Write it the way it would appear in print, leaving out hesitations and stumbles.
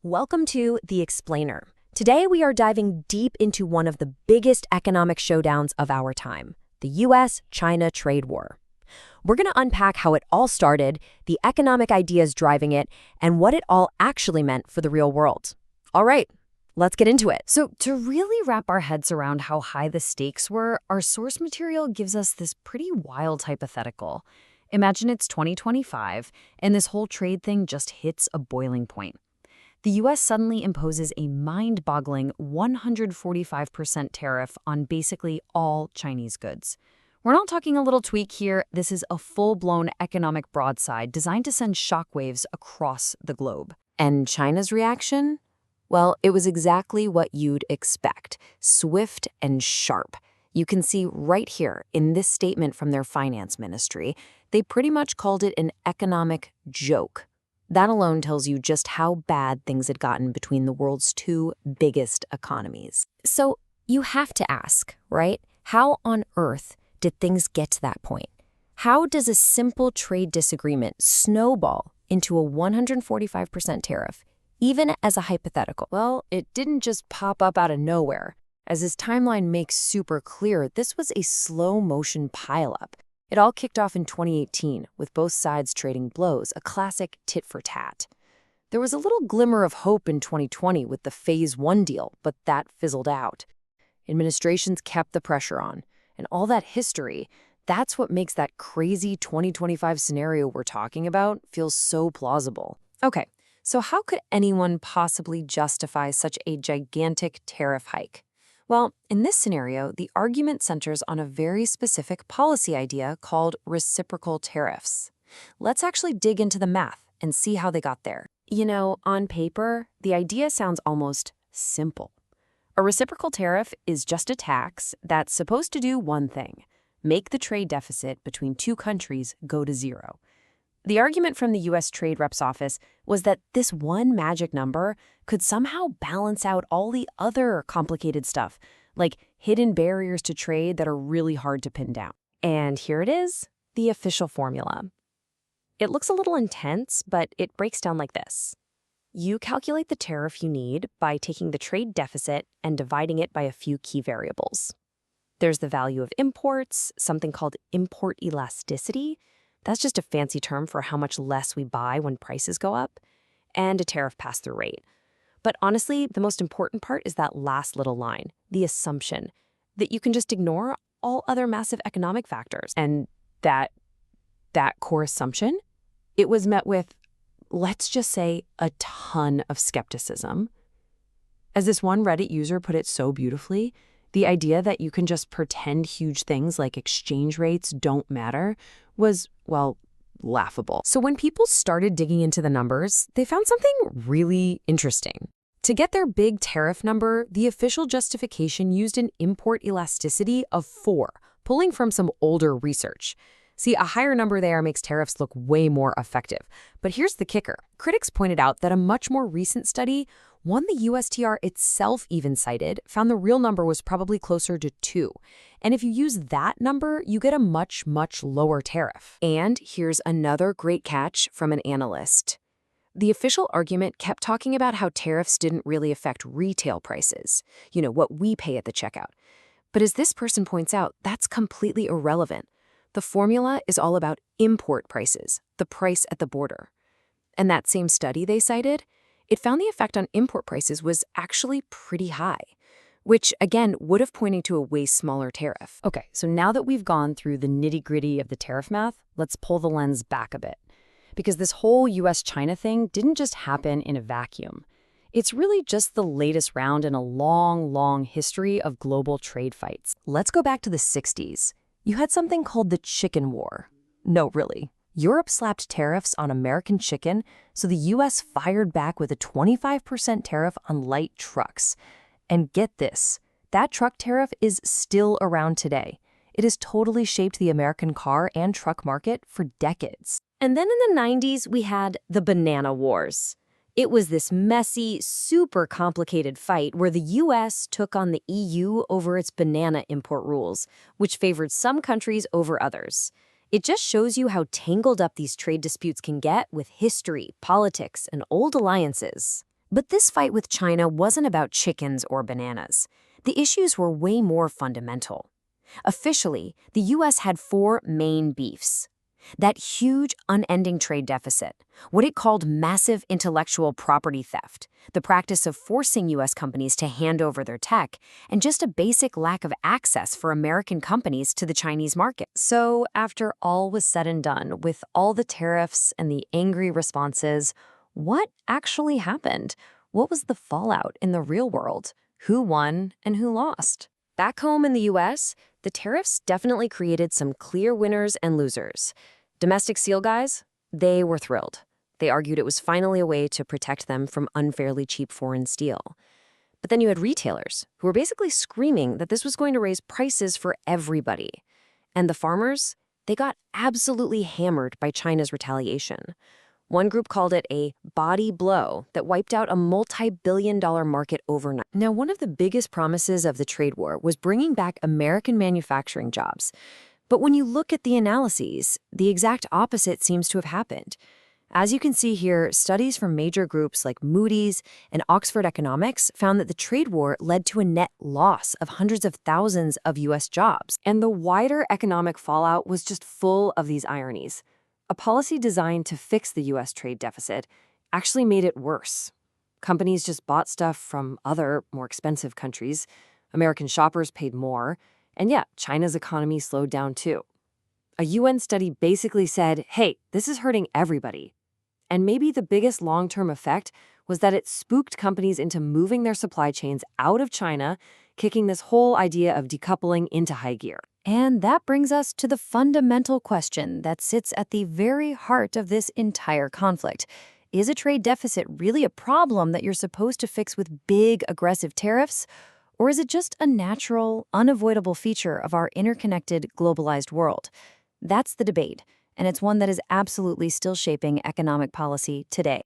Welcome to The Explainer. Today we are diving deep into one of the biggest economic showdowns of our time, the US-China trade war. We're going to unpack how it all started, the economic ideas driving it, and what it all actually meant for the real world. All right, let's get into it. So to really wrap our heads around how high the stakes were, our source material gives us this pretty wild hypothetical. Imagine it's 2025, and this whole trade thing just hits a boiling point. The U.S. suddenly imposes a mind-boggling 145% tariff on basically all Chinese goods. We're not talking a little tweak here. This is a full-blown economic broadside designed to send shockwaves across the globe. And China's reaction? Well, it was exactly what you'd expect, swift and sharp. You can see right here in this statement from their finance ministry, they pretty much called it an economic joke. That alone tells you just how bad things had gotten between the world's two biggest economies. So you have to ask, right? How on earth did things get to that point? How does a simple trade disagreement snowball into a 145% tariff, even as a hypothetical? Well, it didn't just pop up out of nowhere. As this timeline makes super clear, this was a slow-motion pileup. It all kicked off in 2018, with both sides trading blows, a classic tit-for-tat. There was a little glimmer of hope in 2020 with the Phase 1 deal, but that fizzled out. Administrations kept the pressure on, and all that history, that's what makes that crazy 2025 scenario we're talking about feel so plausible. Okay, so how could anyone possibly justify such a gigantic tariff hike? Well, in this scenario, the argument centers on a very specific policy idea called reciprocal tariffs. Let's actually dig into the math and see how they got there. You know, on paper, the idea sounds almost simple. A reciprocal tariff is just a tax that's supposed to do one thing: make the trade deficit between two countries go to zero. The argument from the U.S. Trade Rep's office was that this one magic number could somehow balance out all the other complicated stuff, like hidden barriers to trade that are really hard to pin down. And here it is, the official formula. It looks a little intense, but it breaks down like this. You calculate the tariff you need by taking the trade deficit and dividing it by a few key variables. There's the value of imports, something called import elasticity. That's just a fancy term for how much less we buy when prices go up, and a tariff pass-through rate. But honestly, the most important part is that last little line, the assumption that you can just ignore all other massive economic factors. And that core assumption, it was met with, let's just say, a ton of skepticism. As this one Reddit user put it so beautifully, the idea that you can just pretend huge things like exchange rates don't matter was, well, laughable. So when people started digging into the numbers, they found something really interesting. To get their big tariff number, the official justification used an import elasticity of 4, pulling from some older research. See, a higher number there makes tariffs look way more effective. But here's the kicker. Critics pointed out that a much more recent study, one the USTR itself even cited, found the real number was probably closer to 2. And if you use that number, you get a much, much lower tariff. And here's another great catch from an analyst. The official argument kept talking about how tariffs didn't really affect retail prices, you know, what we pay at the checkout. But as this person points out, that's completely irrelevant. The formula is all about import prices, the price at the border. And that same study they cited, it found the effect on import prices was actually pretty high, which, again, would have pointed to a way smaller tariff. Okay, so now that we've gone through the nitty-gritty of the tariff math, let's pull the lens back a bit. Because this whole US-China thing didn't just happen in a vacuum. It's really just the latest round in a long, long history of global trade fights. Let's go back to the 60s. You had something called the Chicken War. No, really. Europe slapped tariffs on American chicken, so the U.S. fired back with a 25% tariff on light trucks. And get this, that truck tariff is still around today. It has totally shaped the American car and truck market for decades. And then in the 90s, we had the Banana Wars. It was this messy, super complicated fight where the U.S. took on the EU over its banana import rules, which favored some countries over others. It just shows you how tangled up these trade disputes can get with history, politics, and old alliances. But this fight with China wasn't about chickens or bananas. The issues were way more fundamental. Officially, the U.S. had four main beefs. That huge, unending trade deficit, what it called massive intellectual property theft, the practice of forcing U.S. companies to hand over their tech, and just a basic lack of access for American companies to the Chinese market. So, after all was said and done, with all the tariffs and the angry responses, what actually happened? What was the fallout in the real world? Who won and who lost? Back home in the U.S., the tariffs definitely created some clear winners and losers. Domestic seal guys, they were thrilled. They argued it was finally a way to protect them from unfairly cheap foreign steel. But then you had retailers who were basically screaming that this was going to raise prices for everybody. And the farmers, they got absolutely hammered by China's retaliation. One group called it a body blow that wiped out a multi-billion-dollar market overnight. Now, one of the biggest promises of the trade war was bringing back American manufacturing jobs. But when you look at the analyses, the exact opposite seems to have happened. As you can see here, studies from major groups like Moody's and Oxford Economics found that the trade war led to a net loss of hundreds of thousands of U.S. jobs. And the wider economic fallout was just full of these ironies. A policy designed to fix the U.S. trade deficit actually made it worse. Companies just bought stuff from other, more expensive countries. American shoppers paid more. And yeah, China's economy slowed down too. A UN study basically said, hey, this is hurting everybody. And maybe the biggest long-term effect was that it spooked companies into moving their supply chains out of China, kicking this whole idea of decoupling into high gear. And that brings us to the fundamental question that sits at the very heart of this entire conflict. Is a trade deficit really a problem that you're supposed to fix with big, aggressive tariffs? Or is it just a natural, unavoidable feature of our interconnected, globalized world? That's the debate, and it's one that is absolutely still shaping economic policy today.